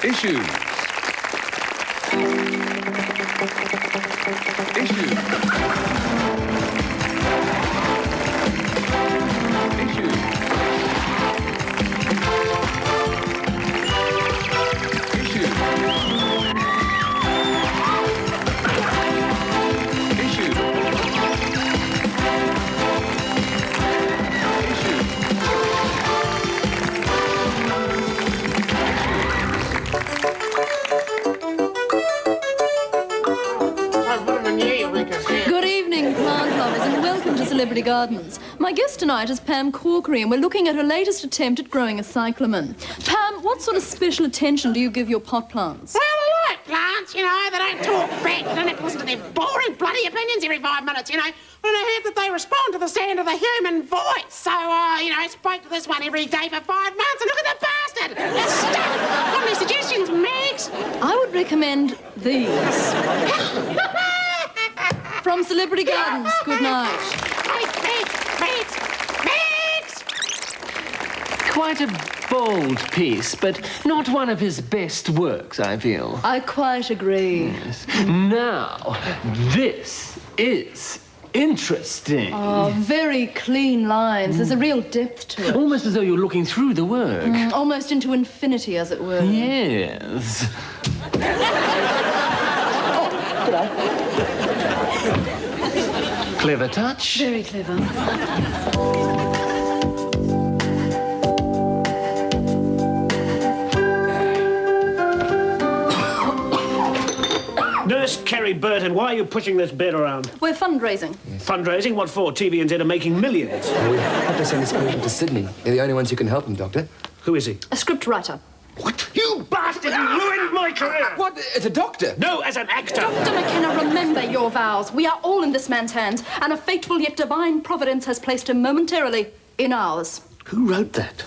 Issues. Celebrity Gardens. My guest tonight is Pam Corkery, and we're looking at her latest attempt at growing a cyclamen. Pam, what sort of special attention do you give your pot plants? Well, I like plants, you know. They don't talk back. You don't have to listen to their boring bloody opinions every 5 minutes, you know. And I heard that they respond to the sound of the human voice. So, you know, I spoke to this one every day for 5 months, and look at the bastard! It's stuck! Got any suggestions, Megs? I would recommend these. From Celebrity Gardens, good night. Quite a bold piece, but not one of his best works, I feel. I quite agree. Yes. Now, this is interesting. Oh, very clean lines. There's a real depth to it. Almost as though you're looking through the work. Almost into infinity, as it were. Yes. Oh, g'day. Clever touch. Very clever. Nurse Kerry Burton, why are you pushing this bed around? We're fundraising. Fundraising? What for? TV&Z are making millions. We have to send this patient to Sydney. They're the only ones who can help him, Doctor. Who is he? A script writer. What? You bastard! You ruined my career! What? As a doctor? No, as an actor. Dr. McKenna, remember your vows. We are all in this man's hands, and a fateful yet divine providence has placed him momentarily in ours. Who wrote that?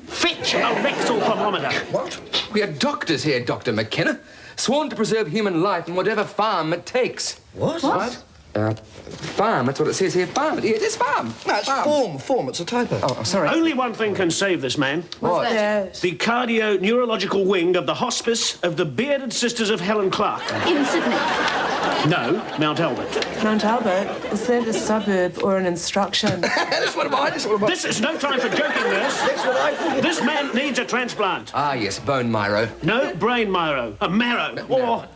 Fetch a rectal thermometer. What? We are doctors here, Dr. McKenna. Sworn to preserve human life in whatever farm it takes. What? Farm, that's what it says here. Farm. It is farm. No, it's form. It's a typo. Oh, sorry. Only one thing can save this man. What's that? Yes. The cardio-neurological wing of the hospice of the Bearded Sisters of Helen Clark. In Sydney. No, Mount Albert. Mount Albert? Is that a suburb or an instruction? That's what I. This is no time for joking, nurse. That's what I thought. This man needs a transplant. Ah, yes, bone marrow. No, brain marrow. A marrow. Or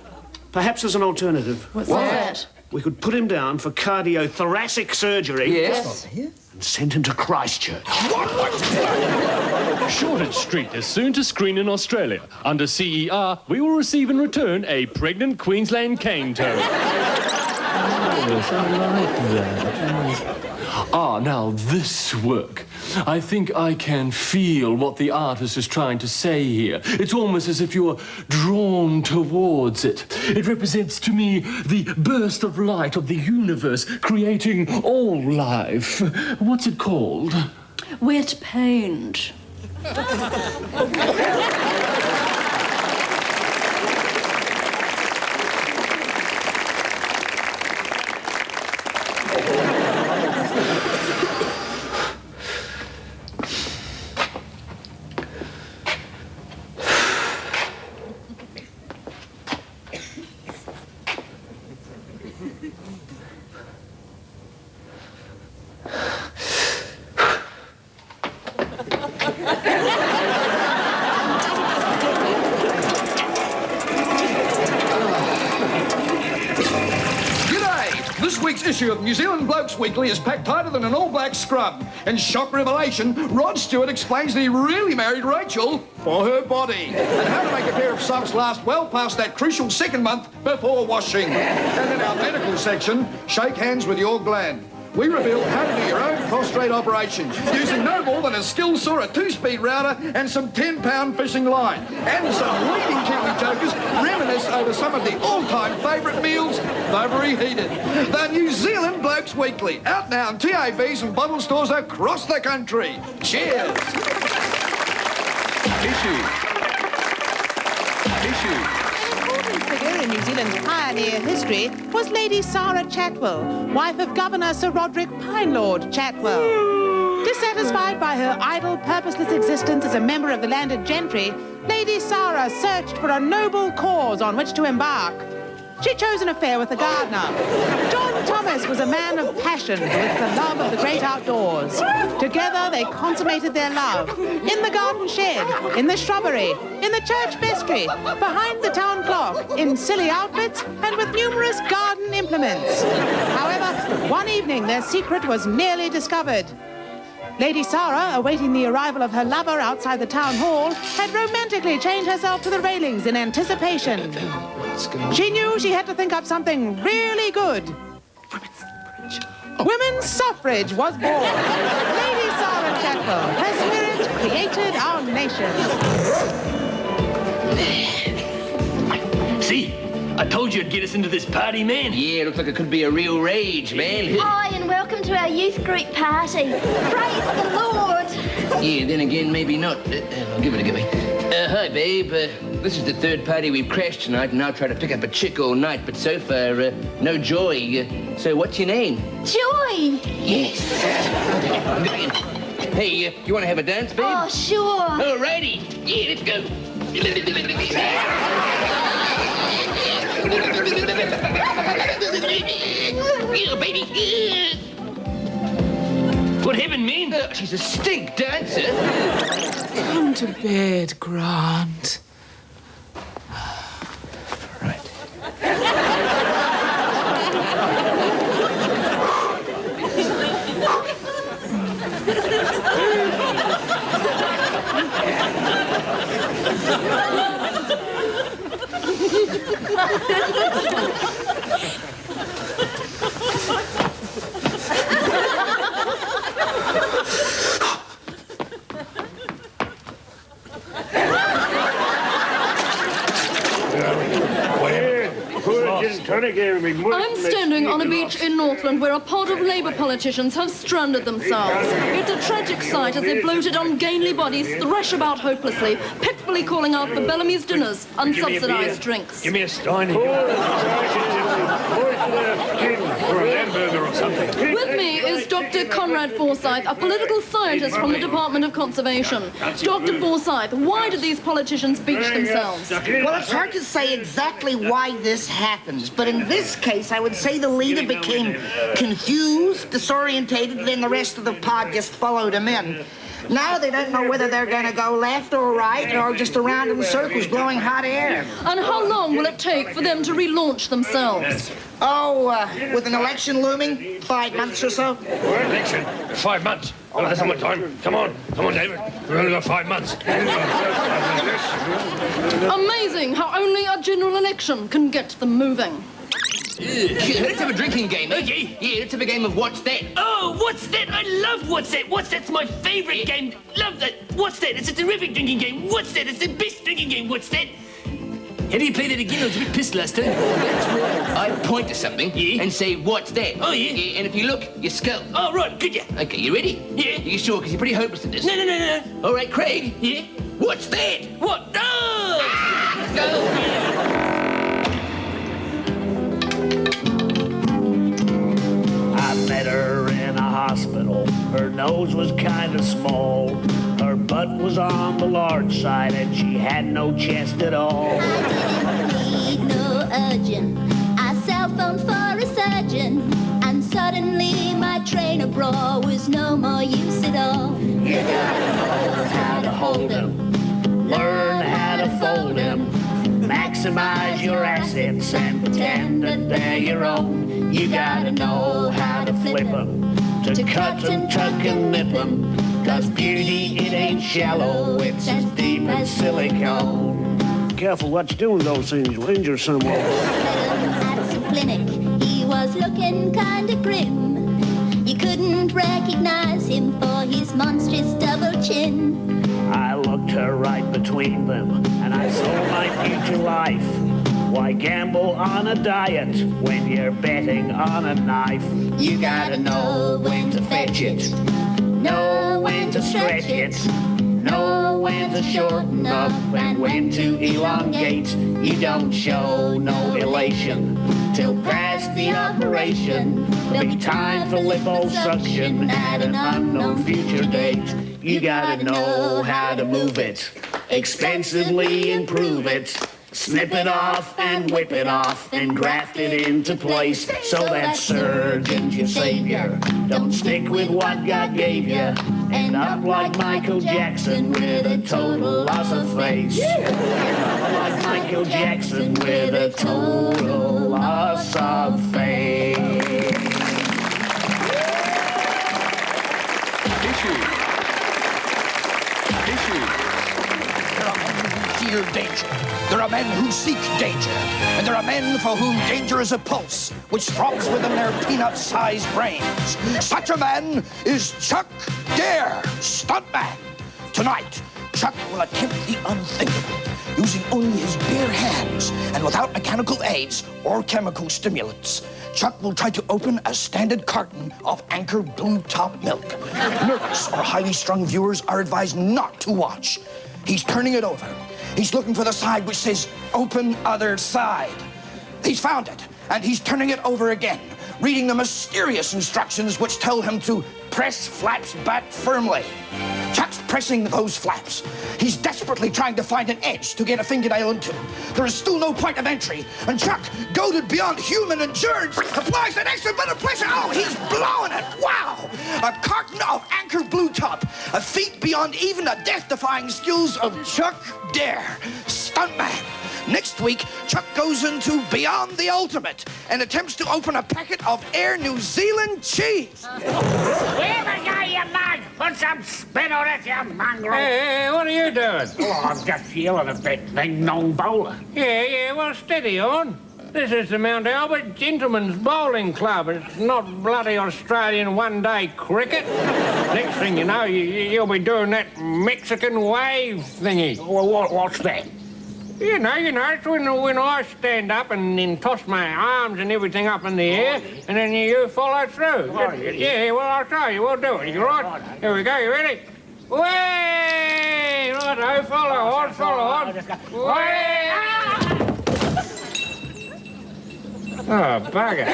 perhaps there's an alternative. What's that? We could put him down for cardiothoracic surgery. Yes. And send him to Christchurch. Shortland Street is soon to screen in Australia. Under CER, we will receive in return a pregnant Queensland cane toad. Yes, I like that. Ah, now this work. I think I can feel what the artist is trying to say here. It's almost as if you're drawn towards it. It represents to me the burst of light of the universe, creating all life. What's it called? Wet paint. This week's issue of New Zealand Blokes Weekly is packed tighter than an all-black scrub. In shock revelation, Rod Stewart explains that he really married Rachel for her body and how to make a pair of socks last well past that crucial second month before washing. And in our medical section, shake hands with your gland. We reveal how to do your own prostate operations using no more than a skill saw, a 2-speed router and some 10-pound fishing line. And some leading Kiwi jokers reminisce over some of the all-time favourite meals they've reheated. The New Zealand Blokes Weekly, out now in TABs and bottle stores across the country. Cheers! Issues. Figure in New Zealand's pioneer history was Lady Sarah Chatwell, wife of Governor Sir Roderick Pinelord Chatwell. Dissatisfied by her idle, purposeless existence as a member of the landed gentry, Lady Sarah searched for a noble cause on which to embark. She chose an affair with the gardener. John Thomas was a man of passion with the love of the great outdoors. Together they consummated their love. In the garden shed, in the shrubbery, in the church vestry, behind the town clock, in silly outfits, and with numerous garden implements. However, one evening their secret was nearly discovered. Lady Sarah, awaiting the arrival of her lover outside the town hall, had romantically chained herself to the railings in anticipation. She knew she had to think up something really good. Women's suffrage was born. Lady Sarah Chatwell, her spirit created our nation. See? I told you it'd get us into this party, man. Yeah, looks like it could be a real rage, man. Hi, and welcome to our youth group party. Praise the Lord. Yeah, then again, maybe not. I'll give it a give me. Hi, babe. This is the third party we've crashed tonight, and I'll try to pick up a chick all night, but so far, no joy. So what's your name? Joy. Yes. Hey, you want to have a dance, babe? Oh, sure. Alrighty. Yeah, let's go. Yeah, baby. What happened, man? She's a stink dancer. Come to bed, Grant. Right. I'm standing on a beach in Northland where a pod of Labour politicians have stranded themselves. It's a tragic sight as their bloated, ungainly bodies thresh about hopelessly, pitifully calling out for Bellamy's dinners, unsubsidised drinks. Give me a stein. Or a hamburger or something. With me is Dr. Conrad Forsyth, a political scientist from the Department of Conservation. Dr. Forsyth, why did these politicians beach themselves? Well, it's hard to say exactly why this happens, but in this case, I would say the leader became confused, disorientated, then the rest of the pod just followed him in. Now they don't know whether they're going to go left or right or just around in circles blowing hot air. And how long will it take for them to relaunch themselves? Oh, with an election looming, 5 months or so. Election? 5 months? Oh, that's not much time. Come on, David. We've only got 5 months. Amazing how only a general election can get them moving. Let's have a drinking game, eh? Okay. Yeah, let's have a game of What's That? Oh, What's That? I love What's That. What's That's my favourite game. Love that. What's That? It's a terrific drinking game. What's That? It's the best drinking game. What's That? How do you play that again? I was a bit pissed last time. That's where I point to something and say, what's that? Oh, yeah? And if you look, you scout. Oh, right. Good, yeah. Okay, you ready? Yeah. You sure? Because you're pretty hopeless at this. No. All right, Craig. Yeah? What's that? What? No! Go. I met her in a hospital. Her nose was kind of small. Her butt was on the large side and she had no chest at all. Need no urgent. I cell phoned for a surgeon, and suddenly my trainer bra was no more use at all. You gotta know how to hold him, learn how to fold him, maximize your assets and pretend that they're your own. You gotta know how to flip them, to cut and tuck and nip them. 'Cause beauty, it ain't shallow, it's as deep as silicone. Careful what you do with those things, you'll injure someone. At some clinic, he was looking kinda grim. You couldn't recognize him for his monstrous double chin. I looked her right between them, and I saw my future life. Why gamble on a diet when you're betting on a knife? You gotta know when to fetch it, know when to stretch it, know when to shorten up and when to elongate. You don't show no elation till past the operation. There'll be time for liposuction at an unknown future date. You gotta know how to move it, expensively improve it. Snip it off and whip it off and graft it into place so that surgeon's your savior. Don't stick with what God gave you. End up like Michael Jackson with a total loss of face. End up like Michael Jackson with a total loss of face. Fear danger. There are men who seek danger, and there are men for whom danger is a pulse, which throbs within their peanut-sized brains. Such a man is Chuck Dare, stuntman. Tonight, Chuck will attempt the unthinkable, using only his bare hands and without mechanical aids or chemical stimulants. Chuck will try to open a standard carton of Anchor Blue Top milk. Nervous or highly strung viewers are advised not to watch. He's turning it over. He's looking for the side which says, open other side. He's found it, and he's turning it over again, reading the mysterious instructions which tell him to press flaps back firmly. Chuck's pressing those flaps. He's desperately trying to find an edge to get a fingernail into. There is still no point of entry, and Chuck, goaded beyond human endurance, applies an extra bit of pressure. Oh, he's blowing it! Wow! A carton of Anchor Blue Top, a feat beyond even the death-defying skills of Chuck Dare, stuntman. Next week, Chuck goes into Beyond the Ultimate and attempts to open a packet of Air New Zealand cheese. Wherever go, you mug! Put some spin on it, you mongrel! Hey, what are you doing? Oh, I'm just yelling a bit, ding dong bowler. Yeah, well, steady on. This is the Mount Albert Gentlemen's Bowling Club. It's not bloody Australian one-day cricket. Next thing you know, you'll be doing that Mexican wave thingy. Well, what's that? You know, it's when I stand up and then toss my arms and everything up in the air, and then you follow through. Yeah, well, I'll show you. We'll do it. You right? Here we go. You ready? Way! Right, follow on. Way! Oh, bugger.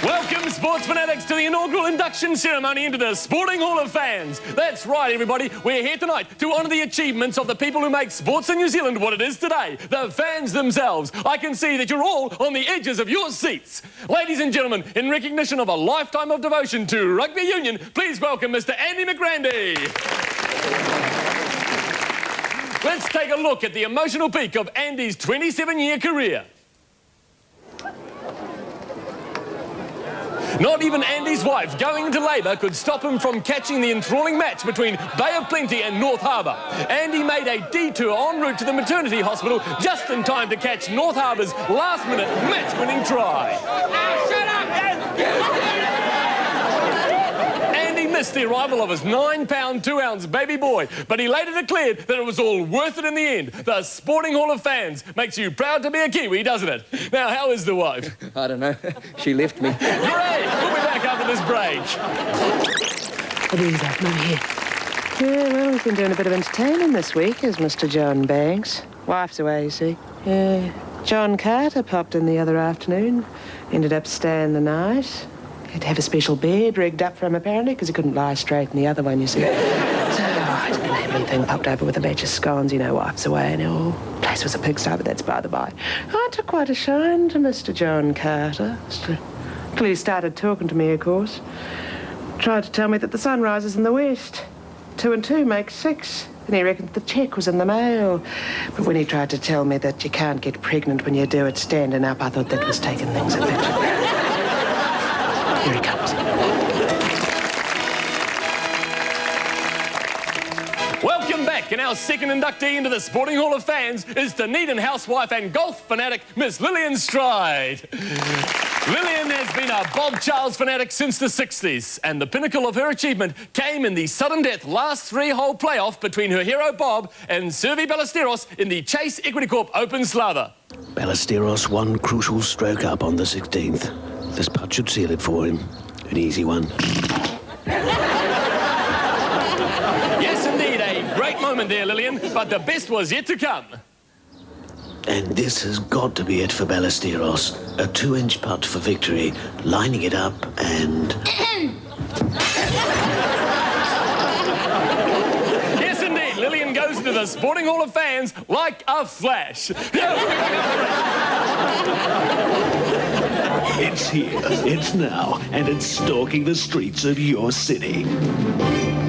Welcome, sports fanatics, to the inaugural induction ceremony into the Sporting Hall of Fans. That's right, everybody. We're here tonight to honour the achievements of the people who make sports in New Zealand what it is today, the fans themselves. I can see that you're all on the edges of your seats. Ladies and gentlemen, in recognition of a lifetime of devotion to rugby union, please welcome Mr. Andy McGrandy. Let's take a look at the emotional peak of Andy's 27-year career. Not even Andy's wife, going into labour, could stop him from catching the enthralling match between Bay of Plenty and North Harbour. Andy made a detour en route to the maternity hospital just in time to catch North Harbour's last-minute match-winning try. Shut up! Andy missed the arrival of his 9-pound, 2-ounce baby boy, but he later declared that it was all worth it in the end. The Sporting Hall of Fans makes you proud to be a Kiwi, doesn't it? Now, how is the wife? I don't know. She left me. Great! We'll be back after this break. What is that, Mum, here? Yeah, well, we've been doing a bit of entertaining this week, as Mr. John Banks. Wife's away, you see. John Carter popped in the other afternoon. Ended up staying the night. Had to have a special bed rigged up for him, apparently, because he couldn't lie straight in the other one, you see. So I didn't have anything, popped over with a batch of scones, you know, wife's away and all. Place was a pigsty, but that's by the by. I took quite a shine to Mr. John Carter. Till he started talking to me, of course. Tried to tell me that the sun rises in the west. 2 and 2 make 6. And he reckoned the cheque was in the mail. But when he tried to tell me that you can't get pregnant when you do it standing up, I thought that was taking things a bit. Here he comes. Welcome back, and our second inductee into the Sporting Hall of Fans is Dunedin housewife and golf fanatic, Miss Lillian Stride. Lillian has been a Bob Charles fanatic since the 60s, and the pinnacle of her achievement came in the sudden death last 3-hole playoff between her hero Bob and Servi Ballesteros in the Chase Equitycorp Open Slather. Ballesteros one crucial stroke up on the 16th. This putt should seal it for him. An easy one. Yes, indeed, a great moment there, Lillian, but the best was yet to come. And this has got to be it for Ballesteros. A 2-inch putt for victory, lining it up and... Yes, indeed, Lillian goes into the Sporting Hall of Fans like a flash. It's here, it's now, and it's stalking the streets of your city.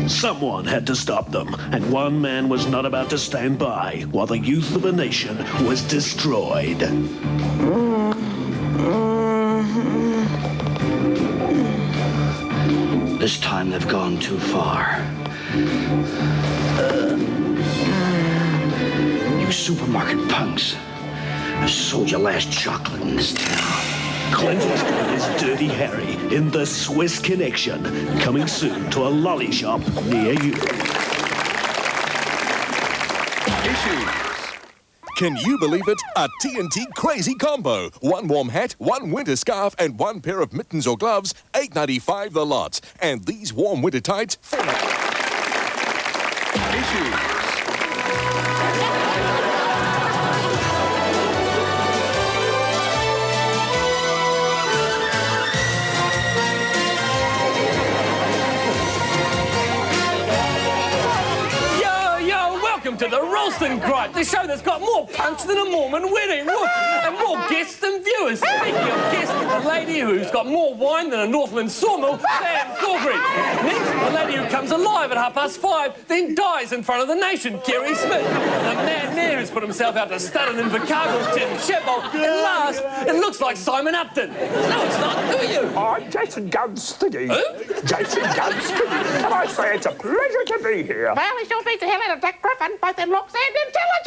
Someone had to stop them, and one man was not about to stand by while the youth of a nation was destroyed. This time they've gone too far. You supermarket punks. I sold your last chocolate in this town. Clinton's is Dirty Harry in The Swiss Connection, coming soon to a lolly shop near you. Issues. Can you believe it? A TNT crazy combo. 1 warm hat, 1 winter scarf, and 1 pair of mittens or gloves, $8.95 the lot. And these warm winter tights, Issues. To the Ralston Gripe, the show that's got more punch than a Mormon wedding. And more guests than viewers. Speaking of guests, the lady who's got more wine than a Northland sawmill, Pam Corkery. Next, the lady who comes alive at 5:30, then dies in front of the nation, Kerry Smith. The man there who's put himself out to stud in Invercargill, Tim Shadbolt. And last, it looks like Simon Upton. No, it's not. Who are you? I'm Jason Gunstiggy. Who? Jason Gunstiggy. And I say it's a pleasure to be here. Well, he sure beats the hell out of Dick Griffin, both in looks and intelligence.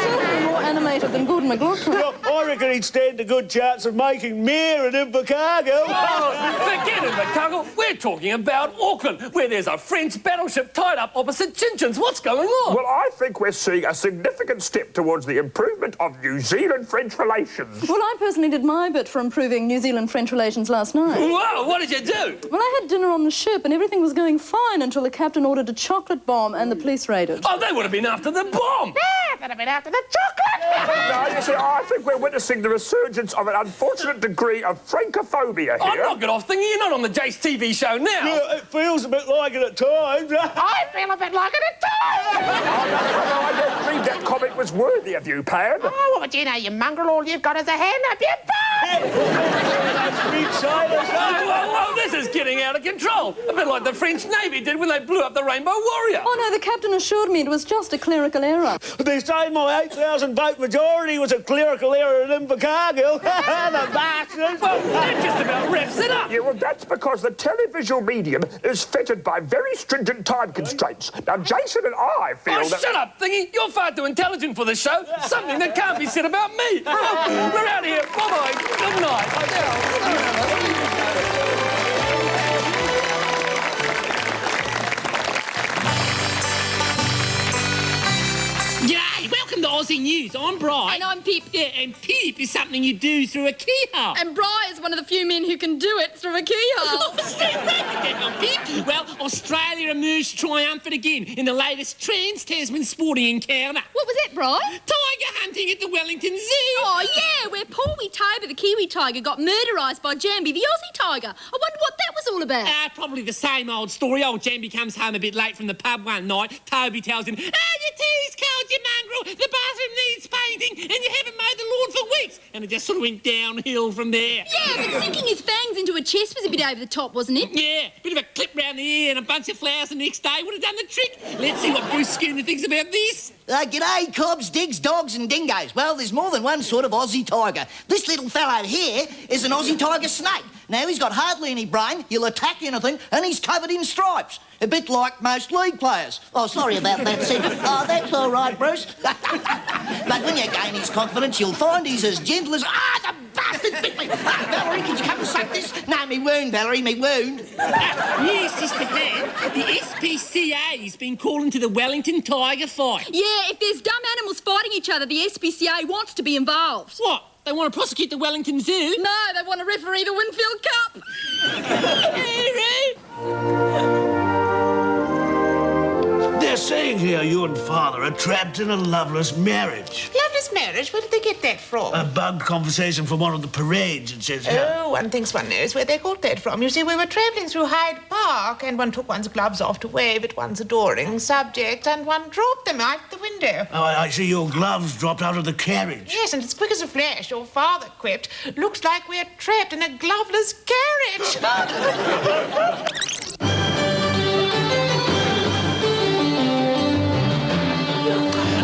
Certainly more animated than Gordon McLaughlin. I reckon he'd stand a good chance of making mayor in Invercargill. Oh, forget Invercargill. We're talking about Auckland, where there's a French battleship tied up opposite Chinchins. What's going on? Well, I think we're seeing a significant step towards the improvement of New Zealand-French relations. Well, I personally did my bit for improving New Zealand-French relations last night. Whoa, what did you do? Well, I had dinner on the ship and everything was going fine until the captain ordered a chocolate bomb and the police raided. Oh, they would have been after the bomb. Yeah, they'd have been after the chocolate. No, you see, I think we're witnessing the resurgence of an unfortunate degree of francophobia here. I'm knocking off thinking you're not on the Jace TV show now. Yeah, it feels a bit like it at times. I feel a bit like it at times. I don't believe that comment was worthy of you, Pam. Oh, what would you know, you mongrel? All you've got is a hand up your butt. Whoa, this is getting out of control. A bit like the French Navy did when they blew up the Rainbow Warrior. Oh, no, the captain assured me it was just a clerical error. They say my 8,000 vote majority was a clerical error in Invercargill. The bastards. Well, that just about wraps it up. Yeah, well, that's because the televisual medium is fettered by very stringent time constraints. Now, Jason and I feel that... Shut up, Thingy. You're far too intelligent for the show. Something that can't be said about me. We're out of here. Bye-bye. Good night. G'day, welcome to Aussie News. I'm Bright. And I'm Pip. Yeah, and Pip is something you do through a keyhole. And Bri is one of the few men who can do it through a keyhole. Pip. Well, Australia emerged triumphant again in the latest Trans-Tasman sporting encounter. What was that, Bri? Tiger hunting at the Wellington Zoo. Oh, yeah, where Paul Toby, the Kiwi tiger, got murderised by Jambi, the Aussie tiger. I wonder what that was all about. Probably the same old story. Old Jambi comes home a bit late from the pub one night. Toby tells him, your tea's cold, you mongrel. The bathroom needs painting and you haven't mowed the lawn for weeks. And it just sort of went downhill from there. Yeah, but sinking his fangs into a chest was a bit over the top, wasn't it? Yeah, bit of a clip round the ear and a bunch of flowers the next day would have done the trick. Let's see what Bruce Schooner thinks about this. G'day, cobs, digs, dogs and dingoes. Well, there's more than one sort of Aussie tiger. This little fellow here is an Aussie tiger snake. Now, he's got hardly any brain, he'll attack anything, and he's covered in stripes. A bit like most league players. Oh, sorry about that, Sid. Oh, that's all right, Bruce. But when you gain his confidence, you'll find he's as gentle as... the bastard bit me! Valerie, could you come and suck this? No, me wound, Valerie, me wound. Yes, Sister Pam, the SPCA's been calling to the Wellington tiger fight. Yeah, if there's dumb animals fighting each other, the SPCA wants to be involved. What? They want to prosecute the Wellington Zoo? No, they want to referee the Winfield Cup. They're saying here you and Father are trapped in a loveless marriage. Loveless marriage? Where did they get that from? A bugged conversation from one of the parades, it says here. Oh, one thinks one knows where they got that from. You see, we were travelling through Hyde Park, and one took one's gloves off to wave at one's adoring subject, and one dropped them out the window. Oh, I see your gloves dropped out of the carriage. Yes, and as quick as a flash, your father quipped, looks like we're trapped in a gloveless carriage.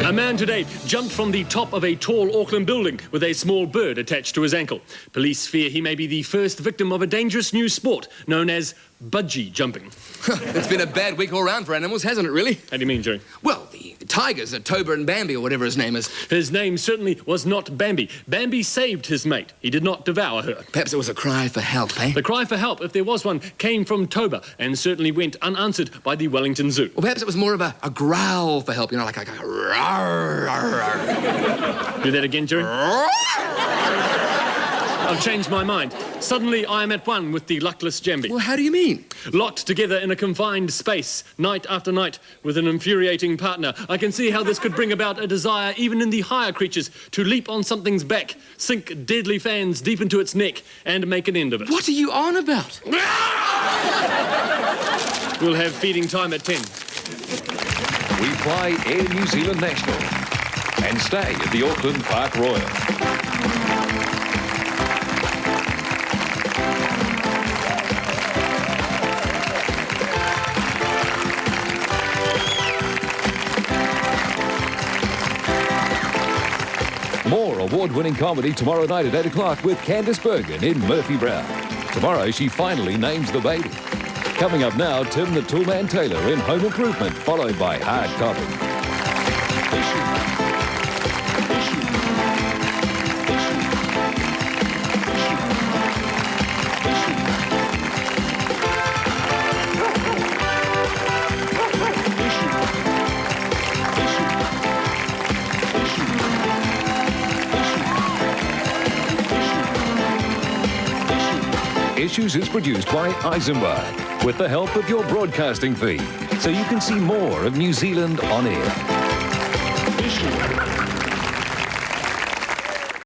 A man today jumped from the top of a tall Auckland building with a small bird attached to his ankle. Police fear he may be the first victim of a dangerous new sport known as budgie jumping. It's been a bad week all round for animals, hasn't it, really? How do you mean, Jerry? Well, the tigers are Toba and Bambi, or whatever his name is. His name certainly was not Bambi. Bambi saved his mate. He did not devour her. Perhaps it was a cry for help, eh? The cry for help, if there was one, came from Toba and certainly went unanswered by the Wellington Zoo. Or perhaps it was more of a growl for help, you know, like a rawr, rawr, rawr. Do that again, Jerry. I've changed my mind. Suddenly, I am at one with the luckless Jambi. Well, how do you mean? Locked together in a confined space, night after night, with an infuriating partner. I can see how this could bring about a desire, even in the higher creatures, to leap on something's back, sink deadly fans deep into its neck, and make an end of it. What are you on about? We'll have feeding time at 10. We fly Air New Zealand National and stay at the Auckland Park Royal. More award-winning comedy tomorrow night at 8 o'clock with Candice Bergen in Murphy Brown. Tomorrow, she finally names the baby. Coming up now, Tim the Toolman Taylor in Home Improvement, followed by Hard Copy. Issues is produced by Eisenberg with the help of your broadcasting fee, so you can see more of New Zealand on air.